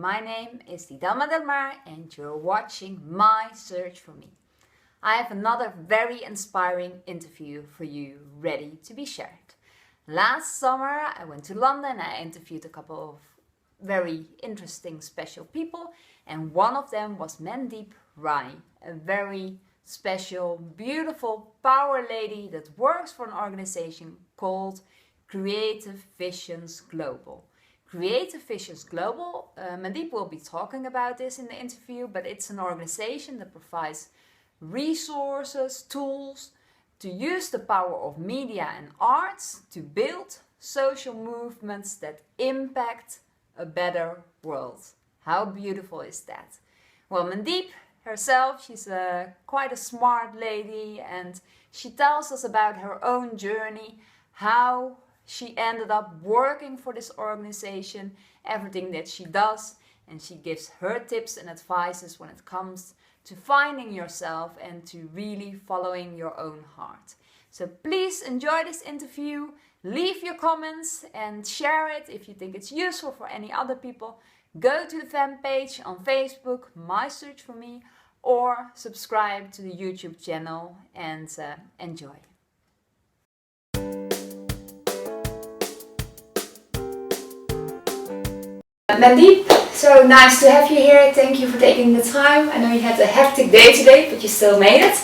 My name is Didama Delmar and you're watching My Search for Me. I have another very inspiring interview for you ready to be shared. Last summer I went to London. I interviewed a couple of very interesting special people, and one of them was Mandeep Rai, a very special, beautiful power lady that works for an organization called Creative Visions Global. Creative Visions Global, Mandeep will be talking about this in the interview, but it's an organization that provides resources, tools to use the power of media and arts to build social movements that impact a better world. How beautiful is that? Well, Mandeep herself, she's quite a smart lady, and she tells us about her own journey, how she ended up working for this organization, everything that she does, and she gives her tips and advices when it comes to finding yourself and to really following your own heart. So please enjoy this interview, leave your comments and share it if you think it's useful for any other people. Go to the fan page on Facebook, My Search for Me, or subscribe to the YouTube channel and enjoy. Mandeep, so nice to have you here. Thank you for taking the time. I know you had a hectic day today, but you still made it.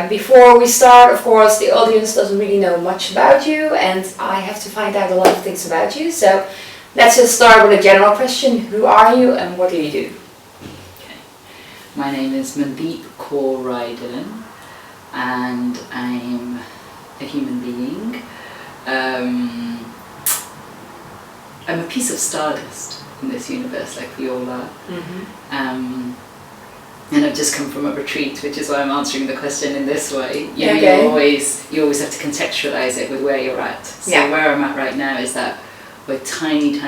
Before we start, of course, the audience doesn't really know much about you, and I have to find out a lot of things about you. So let's just start with a general question. Who are you and what do you do? Okay. My name is Mandeep Rai, and I'm a human being. I'm a piece of stardust in this universe, like we all are. Mm-hmm. And I've just come from a retreat, which is why I'm answering the question in this way. You always have to contextualize it with where you're at. So where I'm at right now is that we're tiny.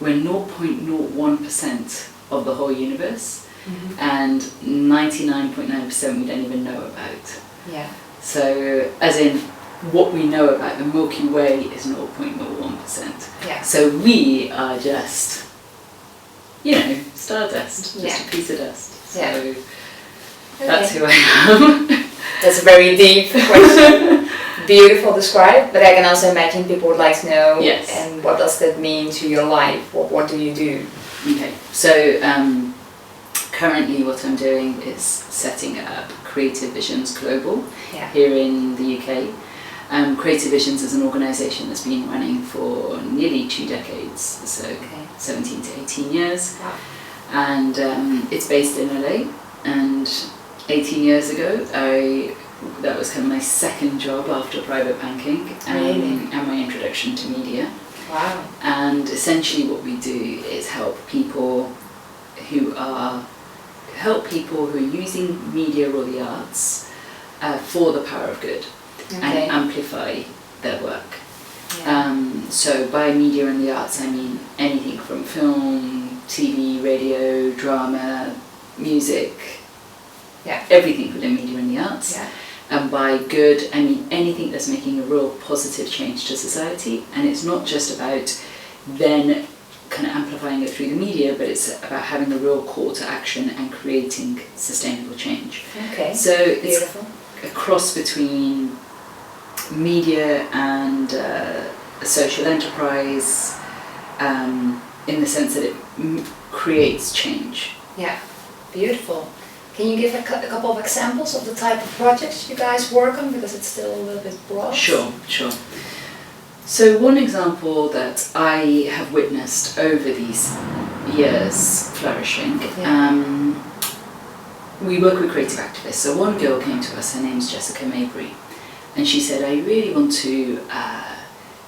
We're 0.01% of the whole universe, mm-hmm. and 99.9% we don't even know about. Yeah. So, as in, what we know about the Milky Way is 0.01%. Yeah. So we are just, stardust, just a piece of dust. So that's who I am. That's a very deep question. Beautiful described, but I can also imagine people would like to know, and what does that mean to your life? What do you do? Okay, so currently what I'm doing is setting up Creative Visions Global here in the UK. Creative Visions is an organisation that's been running for nearly 2 decades, so 17 to 18 years. Wow. And it's based in LA, and 18 years ago that was kind of my second job after private banking, and my introduction to media. Wow. And essentially what we do is help people who are using media or the arts for the power of good. And amplify their work. So by media and the arts, I mean anything from film, TV, radio, drama, music, everything within media and the arts. And by good, I mean anything that's making a real positive change to society. And it's not just about then kind of amplifying it through the media, but it's about having a real call to action and creating sustainable change. Okay. So it's a cross between media and a social enterprise, in the sense that it creates change. Yeah, beautiful. Can you give a couple of examples of the type of projects you guys work on, because it's still a little bit broad? Sure. So one example that I have witnessed over these years flourishing, we work with creative activists. So one girl came to us, her name's Jessica Mabry, and she said, I really want to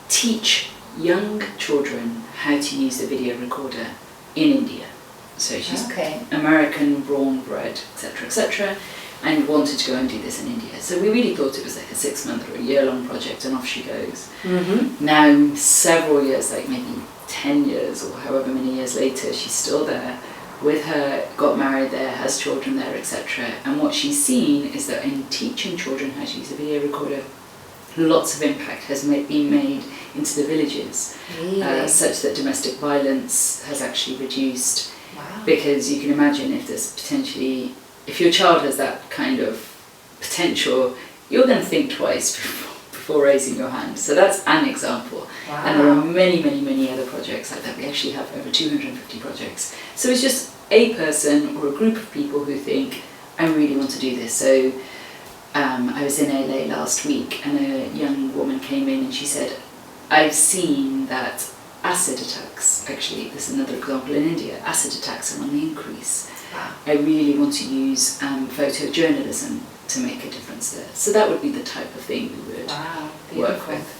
teach young children how to use a video recorder in India. So she's American, born, bred, etc., and wanted to go and do this in India. So we really thought it was like a 6-month or a year-long project, and off she goes. Mm-hmm. Now, several years, like maybe 10 years or however many years later, she's still there with her, got married there, has children there, etc. And what she's seen is that in teaching children how to use a video recorder, lots of impact has been made into the villages, Really? such that domestic violence has actually reduced. Wow. Because you can imagine if there's potentially, if your child has that kind of potential, you're going to think twice before raising your hand. So that's an example. Wow. And there are many, many, many other projects like that. We actually have over 250 projects. So it's just a person or a group of people who think, I really want to do this. So I was in LA last week and a young woman came in and she said, I've seen that acid attacks, actually, this is another example in India, acid attacks are on the increase. Wow. I really want to use photojournalism to make a difference there. So that would be the type of thing we would work with.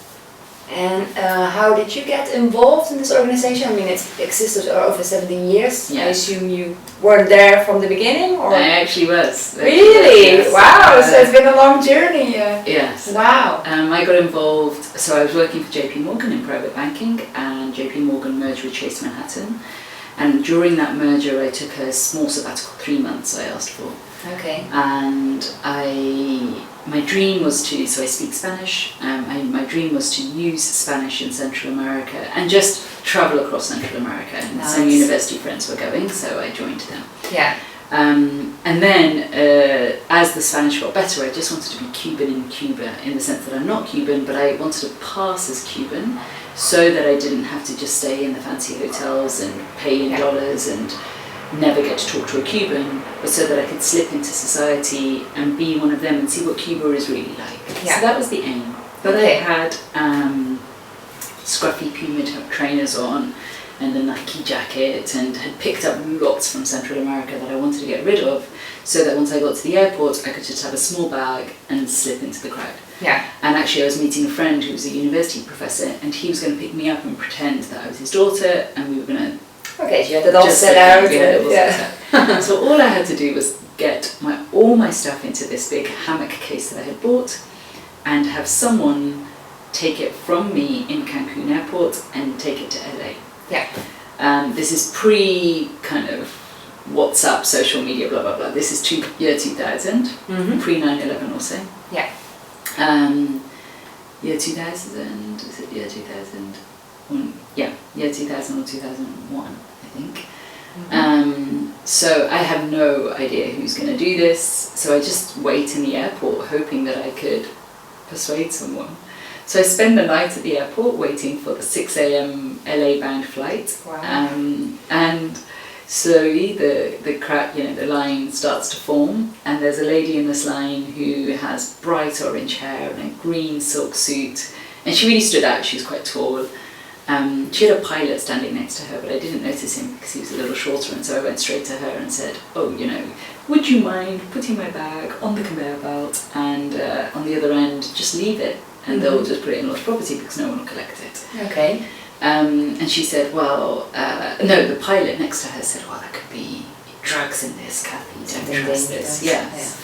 And how did you get involved in this organization? I mean, it existed over 17 years. Yeah. I assume you weren't there from the beginning, or? I actually was. Really? Yes. Wow, so it's been a long journey. Yes. Wow. I got involved, so I was working for JP Morgan in private banking, and JP Morgan merged with Chase Manhattan. And during that merger, I took a small sabbatical, 3 months I asked for. Okay. And my dream was to, so I speak Spanish, my dream was to use Spanish in Central America and just travel across Central America. And Nice. some university friends were going, so I joined them. Yeah. And then, as the Spanish got better, I just wanted to be Cuban in Cuba, in the sense that I'm not Cuban, but I wanted to pass as Cuban, so that I didn't have to just stay in the fancy hotels and pay in dollars and never get to talk to a Cuban, but so that I could slip into society and be one of them and see what Cuba is really like. Yeah. So that was the aim. But I had scruffy Puma trainers on and a Nike jacket, and had picked up lots from Central America that I wanted to get rid of, so that once I got to the airport I could just have a small bag and slip into the crowd. Yeah. And actually I was meeting a friend who was a university professor, and he was going to pick me up and pretend that I was his daughter, and we were going to Okay, so you had it all set out. Yeah. So all I had to do was get all my stuff into this big hammock case that I had bought, and have someone take it from me in Cancun airport and take it to LA. Yeah. This is pre kind of WhatsApp, social media, blah blah blah. This is year 2000, pre 9/11 also. Yeah. Year 2000, is it year 2000? Yeah, year 2000 or 2001, I think. So I have no idea who's going to do this, so I just wait in the airport hoping that I could persuade someone. So I spend the night at the airport waiting for the 6 a.m. LA bound flight. Wow. And slowly the crowd, the line starts to form, and there's a lady in this line who has bright orange hair and a green silk suit, and she really stood out. She was quite tall. She had a pilot standing next to her, but I didn't notice him because he was a little shorter, and so I went straight to her and said, oh, would you mind putting my bag on the conveyor belt, and on the other end just leave it, and they'll just put it in lost property because no one will collect it. Okay. And she said, well, no, the pilot next to her said, well, there could be drugs in this, Kathy, don't trust this. Yes.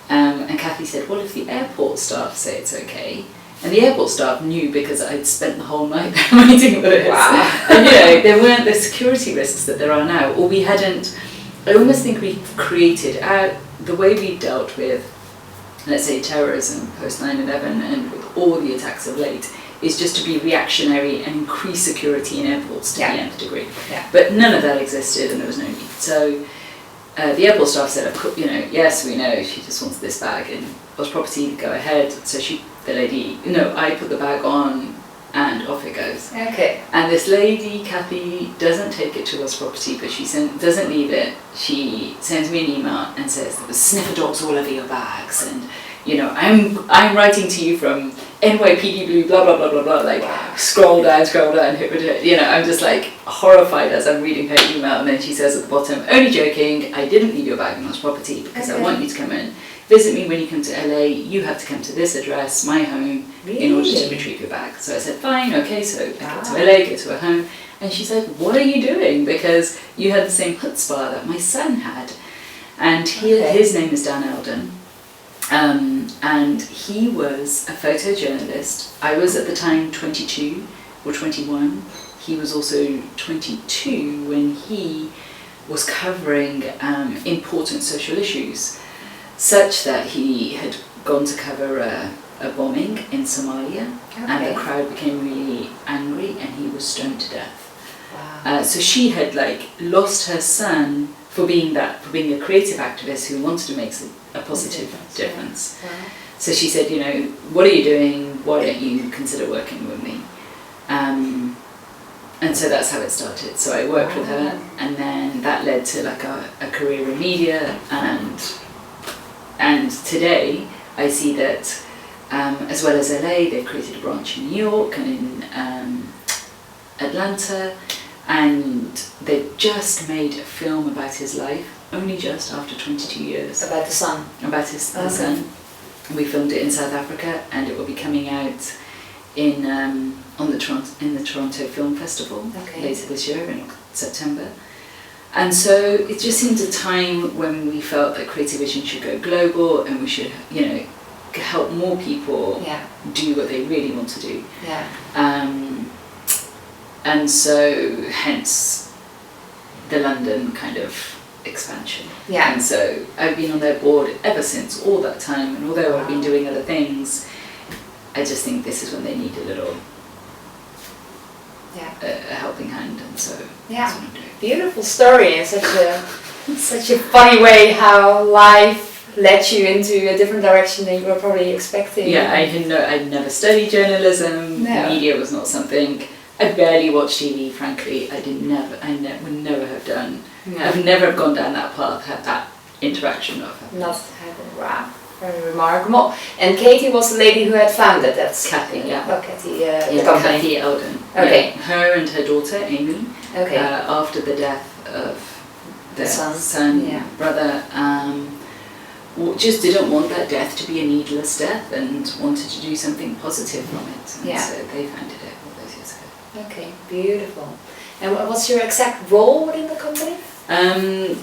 And Kathy said, well, if the airport staff say it's okay. And the airport staff knew because I'd spent the whole night there waiting for this. Wow. And there weren't the security risks that there are now, or we hadn't. I almost think we created the way we dealt with, let's say, terrorism post 9/11 and with all the attacks of late, is just to be reactionary and increase security in airports to the nth degree. Yeah. But none of that existed, and there was no need. So the airport staff said, yes, we know she just wants this bag in lost property, go ahead. So the lady, I put the bag on and off it goes. Okay. And this lady, Kathy, doesn't take it to lost property, but she doesn't leave it. She sends me an email and says there were sniffer dogs all over your bags, and I'm writing to you from NYPD Blue, blah blah blah blah blah. Like, wow. Scroll down, I'm just like horrified as I'm reading her email, and then she says at the bottom, only joking, I didn't leave your bag in lost property because I want you to come in. Visit me when you come to LA, you have to come to this address, my home, in order to retrieve your bag. So I said, fine, okay, so I go to LA, go to her home, and she's like, what are you doing? Because you had the same chutzpah that my son had. And his name is Dan Eldon, and he was a photojournalist. I was at the time 22 or 21. He was also 22 when he was covering important social issues, such that he had gone to cover a a bombing in Somalia, and the crowd became really angry, and he was stoned to death. Wow. So she had like lost her son for being a creative activist who wanted to make a positive difference. Wow. So she said, what are you doing? Why don't you consider working with me? And so that's how it started. So I worked with her, and then that led to like a career in media, and today I see that as well as LA, they've created a branch in New York and in Atlanta, and they've just made a film about his life, only just after 22 years. About the son? About his son. We filmed it in South Africa, and it will be coming out in the Toronto Film Festival later this year in September. And so it just seemed a time when we felt that Creative Vision should go global, and we should, help more people do what they really want to do. And so hence the London kind of expansion. And so I've been on their board ever since all that time, and although I've been doing other things, I just think this is when they need a little a helping hand, and so that's what I'm doing. Beautiful story, and such a funny way how life led you into a different direction than you were probably expecting. Yeah, I'd never studied journalism. No. Media was not something. I barely watched TV, frankly. I would never have done. No. I've never gone down that path, had that interaction of it. Not having, wow, very remarkable. And Katie was the lady who had founded that. Kathy, Kathy, the company. Kathy Eldon. Okay. Yeah, her and her daughter, Amy, Okay. after the death of their son, brother, just didn't want that death to be a needless death and wanted to do something positive from it. And so they founded it all those years ago. Okay, beautiful. And what's your exact role within the company?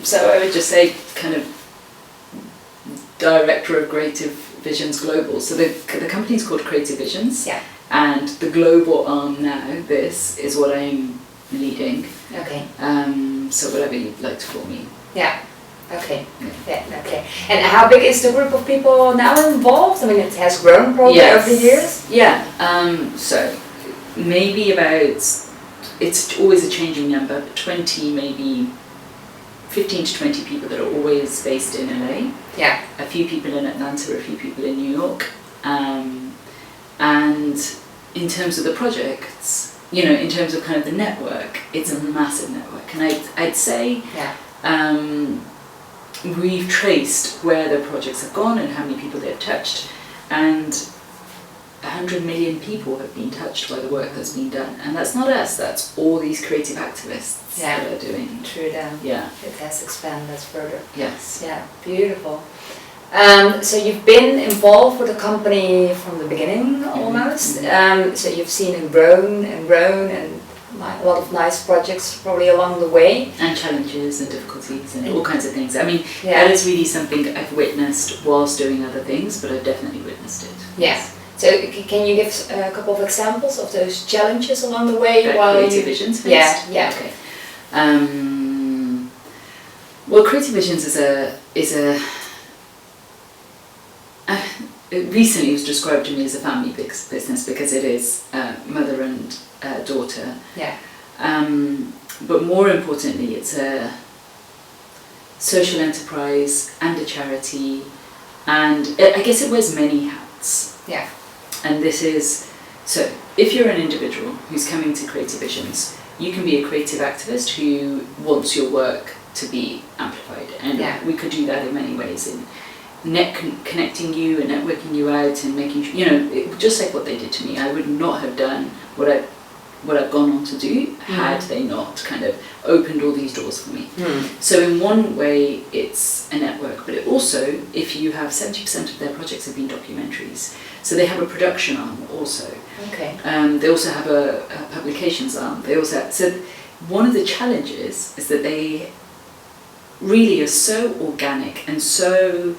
So I would just say kind of director of Creative Visions Global. So the company's called Creative Visions. Yeah. And the global arm now, this is what I'm leading. Okay. So whatever you'd like to call me. Yeah. Okay. Yeah. Okay. And how big is the group of people now involved? I mean, it has grown probably over the years. Yeah. So maybe it's always a changing number, but 20, maybe 15 to 20 people that are always based in LA. Yeah. A few people in Atlanta, a few people in New York. And in terms of the projects, in terms of kind of the network, it's a massive network. And I'd say we've traced where the projects have gone and how many people they've touched. And 100 million people have been touched by the work that's been done. And that's not us, that's all these creative activists that are doing. True then. Yeah. It has expanded further. Yes. Yeah, beautiful. So you've been involved with the company from the beginning almost. So you've seen it grown and a lot of nice projects probably along the way. And challenges and difficulties and all kinds of things. I mean, that is really something I've witnessed whilst doing other things, but I've definitely witnessed it. Yes. So can you give a couple of examples of those challenges along the way? Creative Visions first? Yeah. Okay. Well, Creative Visions it recently was described to me as a family business because it is mother and daughter. Yeah. But more importantly, it's a social enterprise and a charity, and I guess it wears many hats. Yeah. And this is, so if you're an individual who's coming to Creative Visions, you can be a creative activist who wants your work to be amplified, and we could do that in many ways, in connecting you and networking you out and making sure, just like what they did to me. I would not have done what I've gone on to do had they not kind of opened all these doors for me. So in one way it's a network, but it also, if you have 70% of their projects have been documentaries, so they have a production arm also. Okay. They also have a publications arm. So one of the challenges is that they really are so organic and so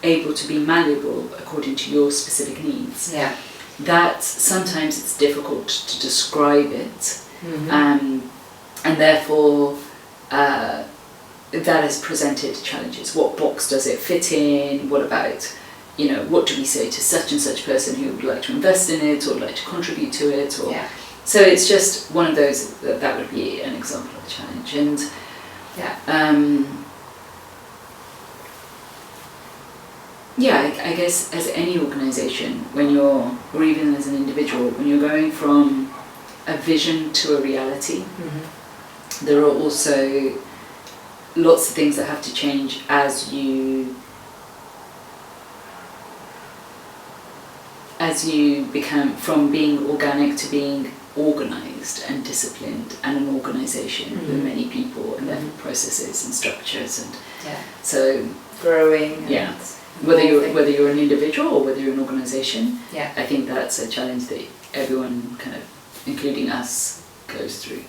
able to be malleable according to your specific needs. Yeah. That sometimes it's difficult to describe it, and therefore that has presented challenges. What box does it fit in? What about, what do we say to such and such person who would like to invest in it or like to contribute to it, or so it's just one of those that would be an example of a challenge. And I guess as any organisation, or even as an individual, when you're going from a vision to a reality, there are also lots of things that have to change as you become from being organic to being organised and disciplined and an organisation with many people and therefore processes and structures, and so growing. Whether you're an individual or whether you're an organisation, I think that's a challenge that everyone kind of, including us, goes through.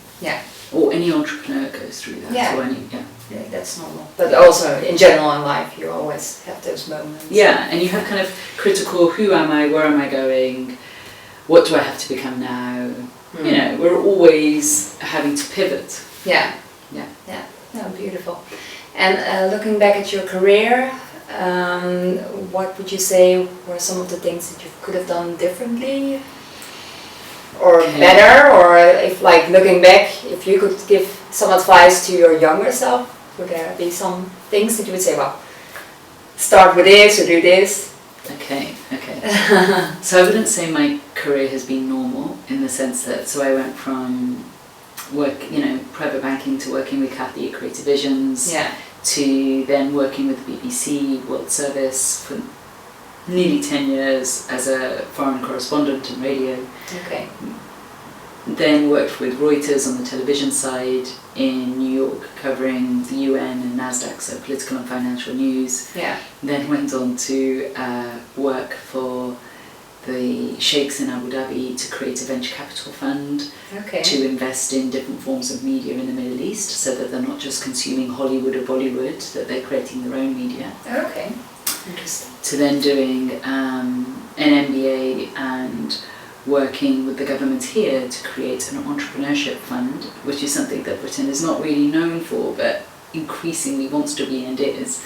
Or any entrepreneur goes through that. Yeah, that's normal. But also, in general in life, you always have those moments. And you have kind of critical, who am I, where am I going, what do I have to become now? We're always having to pivot. No, beautiful. And looking back at your career, what would you say were some of the things that you could have done differently? Or better, or if, like, looking back, if you could give some advice to your younger self, would there be some things that you would say, well, start with this or do this? Okay. So I wouldn't say my career has been normal in the sense that, so I went from private banking to working with Kathy at Creative Visions, to then working with the BBC World Service for nearly 10 years as a foreign correspondent in radio. Then worked with Reuters on the television side in New York, covering the UN and NASDAQ, so political and financial news. Then went on to work for the sheikhs in Abu Dhabi to create a venture capital fund to invest in different forms of media in the Middle East, so that they're not just consuming Hollywood or Bollywood, that they're creating their own media. Interesting. To then doing an MBA and working with the government here to create an entrepreneurship fund, which is something that Britain is not really known for, but increasingly wants to be and is.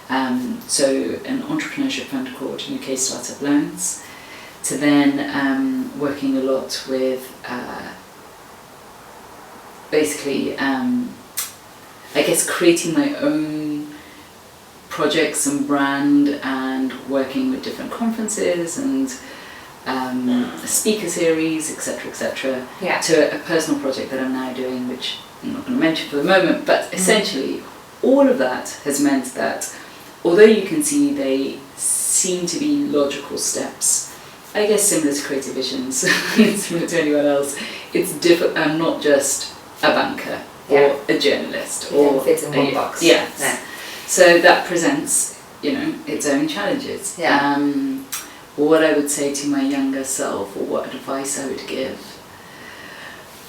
So an entrepreneurship fund called UK Startup Loans. To then working a lot with creating my own projects and brand, and working with different conferences and speaker series, etc., to a personal project that I'm now doing, which I'm not going to mention for the moment, but essentially all of that has meant that although you can see they seem to be logical steps, I guess similar to Creative Visions, similar to anyone else, it's different. I'm not just a banker or a journalist or fit in one box. So that presents, its own challenges. What I would say to my younger self, or what advice I would give,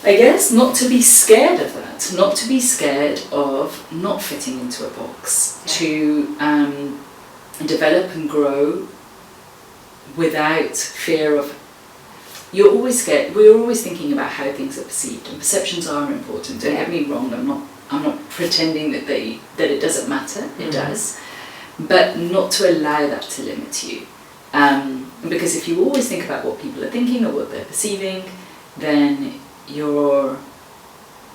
I guess not to be scared of that, not to be scared of not fitting into a box, to develop and grow without fear of. You're always scared. We're always thinking about how things are perceived, and perceptions are important. Don't get me wrong. I'm not pretending that it doesn't matter. It does, but not to allow that to limit you. Because if you always think about what people are thinking or what they're perceiving, then you're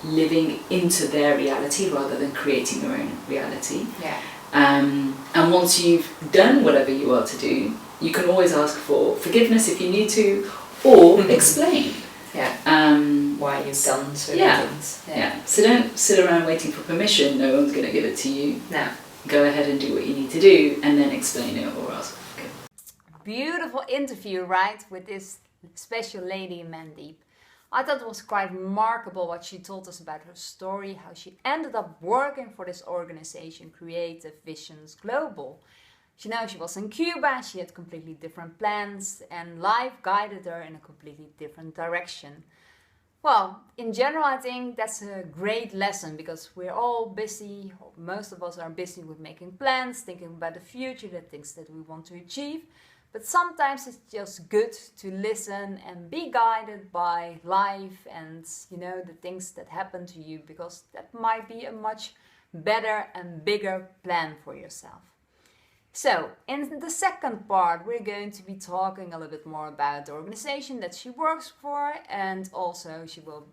living into their reality rather than creating your own reality. And once you've done whatever you are to do, you can always ask for forgiveness if you need to, or explain why you've done certain things. So don't sit around waiting for permission. No one's going to give it to you. No. Go ahead and do what you need to do, and then explain it or ask for forgiveness. Beautiful interview, right, with this special lady, Mandeep. I thought it was quite remarkable what she told us about her story, how she ended up working for this organization, Creative Visions Global. She was in Cuba, she had completely different plans, and life guided her in a completely different direction. Well, in general, I think that's a great lesson, because we're all busy, most of us are busy with making plans, thinking about the future, the things that we want to achieve. But sometimes it's just good to listen and be guided by life and, the things that happen to you, because that might be a much better and bigger plan for yourself. So, in the second part, we're going to be talking a little bit more about the organization that she works for, and also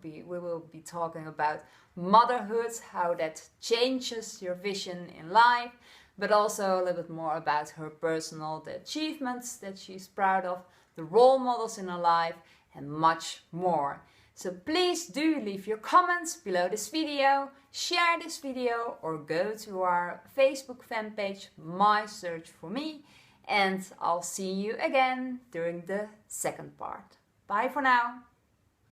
we will be talking about motherhood, how that changes your vision in life, but also a little bit more about her personal the achievements that she's proud of, the role models in her life, and much more. So please do leave your comments below this video, share this video, or go to our Facebook fan page, My Search for Me, and I'll see you again during the second part. Bye for now.